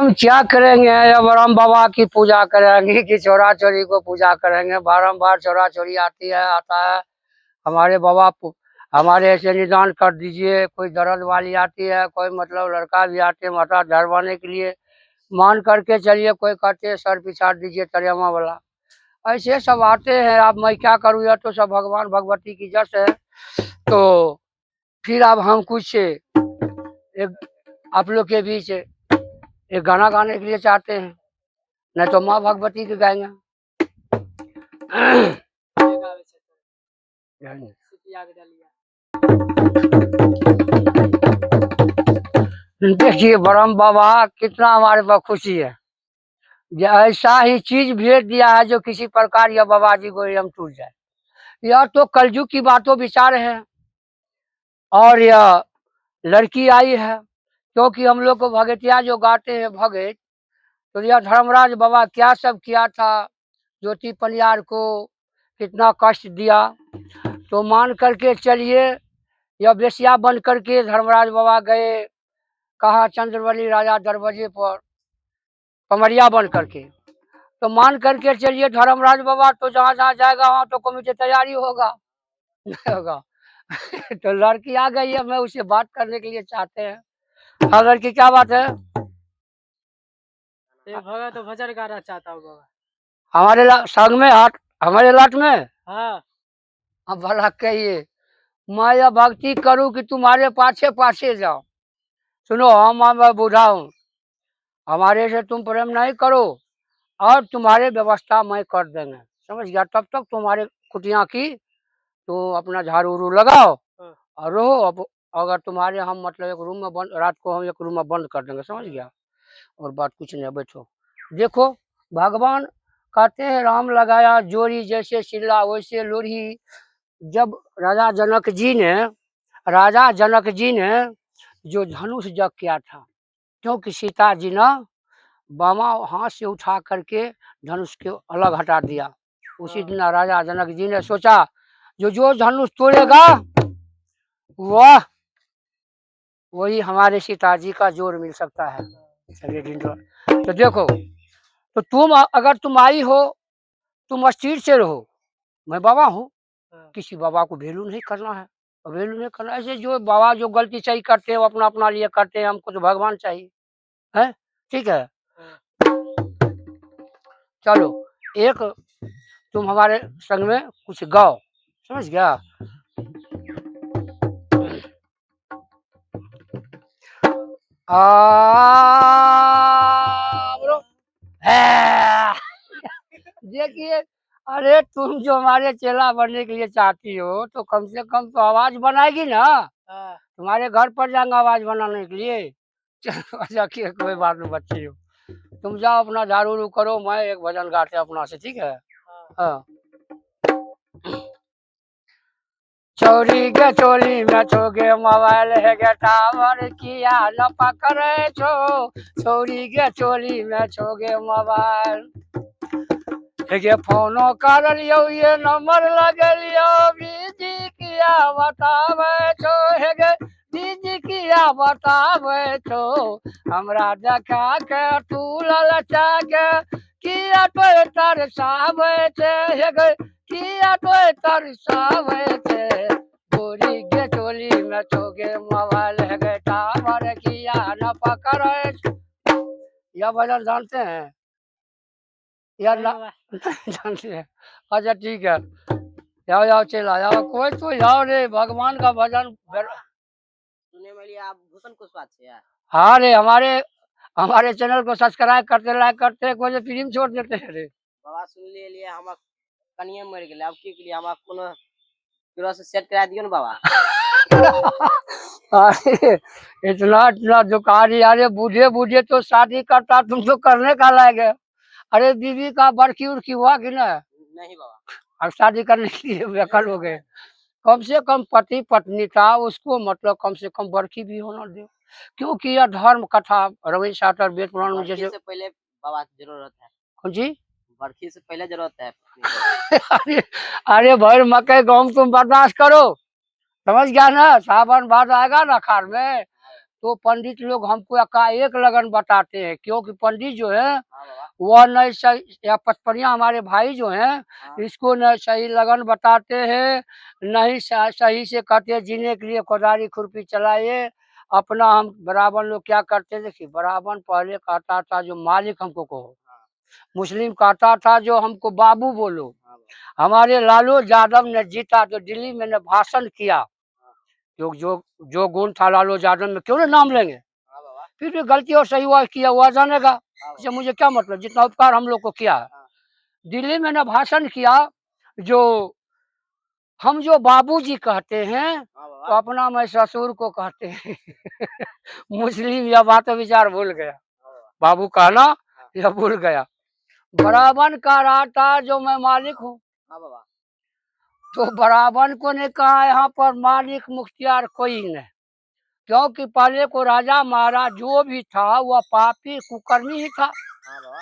हम क्या करेंगे? अब राम बाबा की पूजा करेंगे कि चोरा चोरी को पूजा करेंगे? बारंबार चोरा चोरी आती है, आता है। हमारे बाबा हमारे ऐसे निदान कर दीजिए। कोई दर्द वाली आती है, कोई मतलब लड़का भी आते हैं माता धरवाने के लिए, मान करके चलिए। कोई कहते हैं सर पिछाड़ दीजिए तरियमा वाला, ऐसे सब आते हैं। अब मैं क्या करूँ? यह तो सब भगवान भगवती की जस है। तो फिर अब हम कुछ एक आप लोग के बीच एक गाना गाने के लिए चाहते हैं, नहीं तो माँ भगवती के गाएंगे। देखिए ब्रह्म बाबा कितना हमारे पास खुशी है, ये ऐसा ही चीज भेज दिया है जो किसी प्रकार यह बाबा जी को हम टूट जाए। यह तो कलयुग की बातों विचार है। और यह लड़की आई है क्योंकि हम लोग को भगतिया जो गाते हैं भगत, तो यह धर्मराज बाबा क्या सब किया था, ज्योति पनियार को कितना कष्ट दिया। तो मान करके चलिए, यह बेसिया बन करके धर्मराज बाबा गए कहा चंद्रवली राजा दरवाजे पर पमरिया बन करके। तो मान करके चलिए धर्मराज बाबा तो जहाँ जहाँ जाएगा वहाँ तो कमिटी तैयारी होगा, नहीं होगा। तो लड़की आ गई है, मैं उससे बात करने के लिए चाहते हैं। हाँ लड़की, क्या बात है? भगा तो भजन गाना चाहता हूँ बाबा। हमारे संग में हाथ, हमारे लाट में। हाँ। अब भला कहिए, मैं यह भक्ति करूं कि तुम्हारे पाछे पाछे जाओ? सुनो, हम बूढ़ा हूँ, हमारे से तुम प्रेम नहीं करो और तुम्हारे व्यवस्था मैं कर देंगे, समझ गया? तब तक तुम्हारे कुटिया की तो अपना झाड़ू उड़ू लगाओ और रहो। अब अगर तुम्हारे हम मतलब एक रूम में बंद, रात को हम एक रूम में बंद कर देंगे, समझ गया? और बात कुछ नहीं, बैठो। देखो, भगवान कहते हैं राम लगाया जोड़ी, जैसे सिल्ला वैसे लोरी। जब राजा जनक जी ने जो धनुष जग किया था, क्योंकि सीता जी ने बामा हाथ से उठा करके धनुष के अलग हटा दिया। उसी दिन राजा जनक जी ने सोचा जो जो धनुष तोड़ेगा वह वही हमारे सीता जी का जोर मिल सकता है। चलिए तो देखो, तो अगर तुम आई हो, तुम स्थिर से रहो। मैं बाबा हूँ, किसी बाबा को वैल्यू नहीं करना है, वैल्यू नहीं करना। ऐसे जो बाबा जो गलती सही करते हैं वो अपना अपना लिए करते हैं, हमको तो भगवान चाहिए है। ठीक है, चलो एक तुम हमारे संग में कुछ गाओ, समझ गया? बोलो है। देखिए, अरे तुम जो हमारे चेला बनने के लिए चाहती हो तो कम से कम तो आवाज बनाएगी ना। तुम्हारे घर पर जाएंगे आवाज बनाने के लिए। चलो रखिए, कोई बात नहीं बच्ची हो, तुम जाओ अपना झाड़ू उड़ू करो, मैं एक भजन गाते अपना से, ठीक है? हाँ। चोरी के चोली में छोगे मोबाइल है गे टावर किया न पकड़े छो। चोरी के चोली में छोगे मोबाइल हे फोनो कर लियो, ये नंबर लगे लियो, बीजी किया बतावे छो। हे गे बीजी किया बतावे छो, हमरा देखा के तू ललचा के किया तो तरसावे छे। हे गे किया तो तरसावे छे, गोरी के चोली में छोगे मोबाइल है गे टावर किया न पकड़े छो। यह भजन जानते हैं यार? जानते हैं? अच्छा ठीक है, जाओ जाओ चला जाओ, कोई तो जाओ रे, भगवान का भजन सुनने में लिया आप भूषण कुशवाहा से है। हाँ रे, हमारे हमारे चैनल को सब्सक्राइब करते, लाइक करते, कोई फिल्म छोड़ देते हैं रे। बाबा सुन लिए हम कनिया मर गए, अब की के लिए हम कोनो दूसरा से सेट करा दियो ना बाबा। अरे इतना इतना दुकारी, अरे बूढ़े बूढ़े तो शादी करता, तुम तो करने का लायक है। अरे बीवी का बरखी उर्खी हुआ कि ना? नहीं बाबा। अब शादी करने के लिए बेकार हो गए। कम से कम पति पत्नी था, उसको मतलब कम से कम बरखी भी होना दो, क्योंकि यह धर्म कथा रवि शास्त्र वेद पुराण में जैसे। से पहले बाबा जरूरत है। कौन जी? बरखी से पहले जरूरत है। अरे अरे भाई मकई गेहूं तुम बर्दाश्त करो, समझ गया ना? सावन भाद आएगा ना खार में, तो पंडित लोग हमको एकाएक लगन बताते हैं, क्योंकि पंडित जो है हाँ बाबा। वह न सही, या पचपनिया हमारे भाई जो हैं हाँ इसको न सही लगन बताते हैं, नहीं सही से कहते हैं जीने के लिए कोदारी खुरपी चलाइए। अपना हम बराबर लोग क्या करते थे कि बराबर पहले कहता था जो मालिक हमको कहो, हाँ मुस्लिम कहता था जो हमको बाबू बोलो। हाँ बाबा। हमारे लालू यादव ने जीता तो दिल्ली में ने भाषण किया, हाँ जो जो जो गुण था लालू यादव में, क्यों ना नाम लेंगे। हाँ बाबा। फिर भी गलती और सही हुआ किया हुआ जानेगा, हाँ इससे मुझे क्या मतलब, जितना उपकार हम लोग को किया है। हाँ दिल्ली में ने भाषण किया, जो हम जो बाबूजी कहते हैं हाँ तो बाबा। अपना मैं ससुर को कहते हैं। मुस्लिम यह बात विचार भूल गया, हाँ बाबा। बाबू कहना हाँ यह भूल गया। बराबर कह रहा था जो मैं मालिक हूँ, हाँ बाबा। तो बराबर को ने कहा यहाँ पर मालिक मुख्तियार कोई नहीं, क्योंकि पहले को राजा महाराज जो भी था वह पापी कुकर्मी ही था। हाँ बाबा।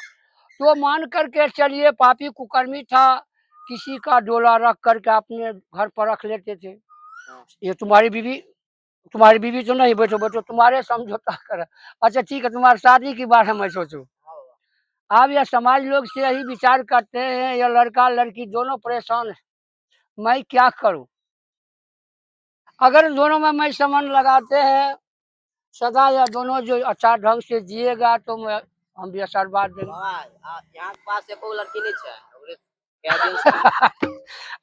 तो मान करके चलिए पापी कुकर्मी था, किसी का डोला रख करके अपने घर पर रख लेते थे। हाँ ये तुम्हारी बीवी तो नहीं, बैठो बैठो तुम्हारे समझौता कर। अच्छा ठीक है, तुम्हारी शादी की बात है मैं सोचूं। हाँ बाबा। अब यह समाज लोग से यही विचार करते हैं, यह लड़का लड़की दोनों परेशान है, मैं क्या करूं। अगर इन दोनों में मैं समन लगाते हैं सदा, या दोनों जो अच्छा ढंग से जिएगा तो मैं हम भी आशीर्वाद देंगे। बाबा यहाँ के पास एको लड़की नहीं है, ओकरे कह दिन से।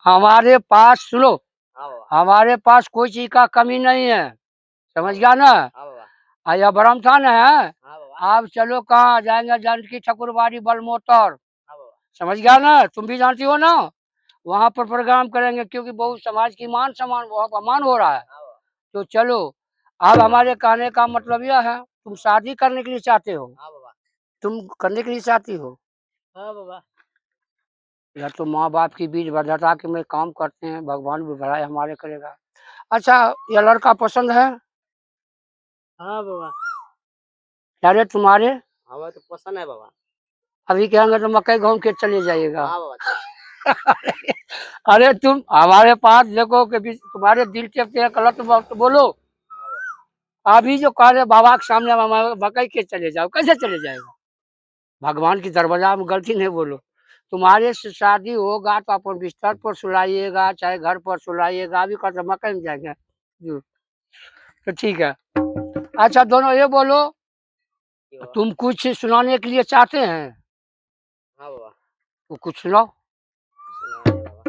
हमारे पास सुनो, हाँ बाबा। हमारे पास कोई चीज का कमी नहीं है, समझ हाँ गया ना। हाँ बाबा। आया ब्रह्म था ना है। हाँ बाबा। आप चलो कहाँ जाएंगे, जानकी ठाकुरबाड़ी बलमोतर, हाँ बाबा। समझ गया ना, तुम भी जानती हो ना। वहाँ पर प्रोग्राम करेंगे, क्योंकि बहुत समाज की मान सम्मान बहुत अपमान हो रहा है। हाँ बाबा। तो चलो, अब हमारे कहने का मतलब यह है, तुम शादी करने के लिए चाहते हो, हाँ बाबा। तुम करने के लिए चाहती हो, हाँ बाबा। या तो माँ बाप की बीच बध्यता के में काम करते हैं, भगवान भी भलाई हमारे करेगा। अच्छा, यह लड़का पसंद है? हाँ बाबा। अरे तुम्हारे हमें तो पसंद है बाबा। अभी कहेंगे तो मकई घूम के चले जाइएगा। हाँ बाबा। अरे तुम हमारे पास देखो कि तुम्हारे दिल के गलत बात बोलो, अभी जो कह रहे बाबा के सामने मकई के चले जाओ, कैसे चले जाएगा। भगवान की दरवाजा में गलती नहीं बोलो। तुम्हारे से शादी होगा तो अपन बिस्तर पर सुलाइएगा, चाहे घर पर सुलाइएगा, अभी कहते मकई में जाएंगे जी। तो ठीक है। अच्छा दोनों ये बोलो, जी बाबा। तुम कुछ सुनाने के लिए चाहते हैं हाँ बाबा। तो कुछ सुनाओ। सुनाइए बाबा।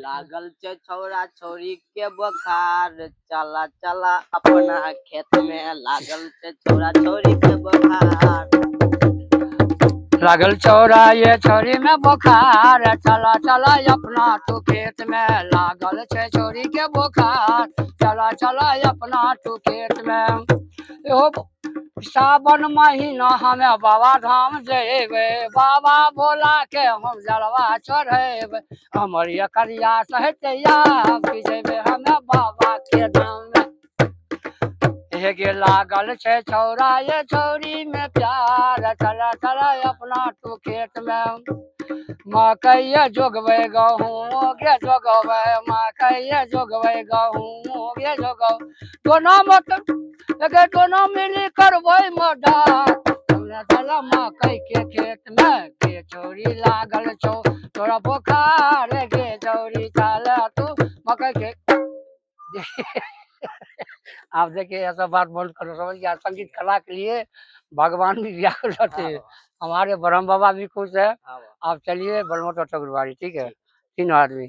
लागल छे छौरा छौरी के बखार, चला चला अपना खेत में। लागल छे छौरा छौरी के बखार। लागल चौरा ये छोरी में बुखार, चला चला अपना तू खेत में। लागल छे छोरी के बुखार, चला चला अपना तू खेत में। एहो सावन महीना हमें बाबा धाम जेबे, बाबा भोला के हम जलवा चढ़ेबे। हमर करिया सहतिया जेबे हमें बाबा के धाम में। हे गे लागल छे छौरा ये छौरी में प्यार, चला चला अपना तू खेत में। मकई जोगवे गहूँ गे जोगवे, मकई जोगवे गहूँ गे जोगव। दोनों मत लगे दोनों मिली करबै मदद, चला मकई के खेत में। गे छौरी लागल छौ तोरा बुखार, गे छौरी चल तू मकई के। आप देखिए ऐसा बात बंद करो, समझ गया। संगीत कला के लिए भगवान भी व्याकुल रहते हाँ हैं, बाबा। हमारे ब्रह्म बाबा भी खुश है। हाँ बाबा। आप चलिए बलमोटर चक्रवारी, ठीक है, ठीक। 3 आदमी।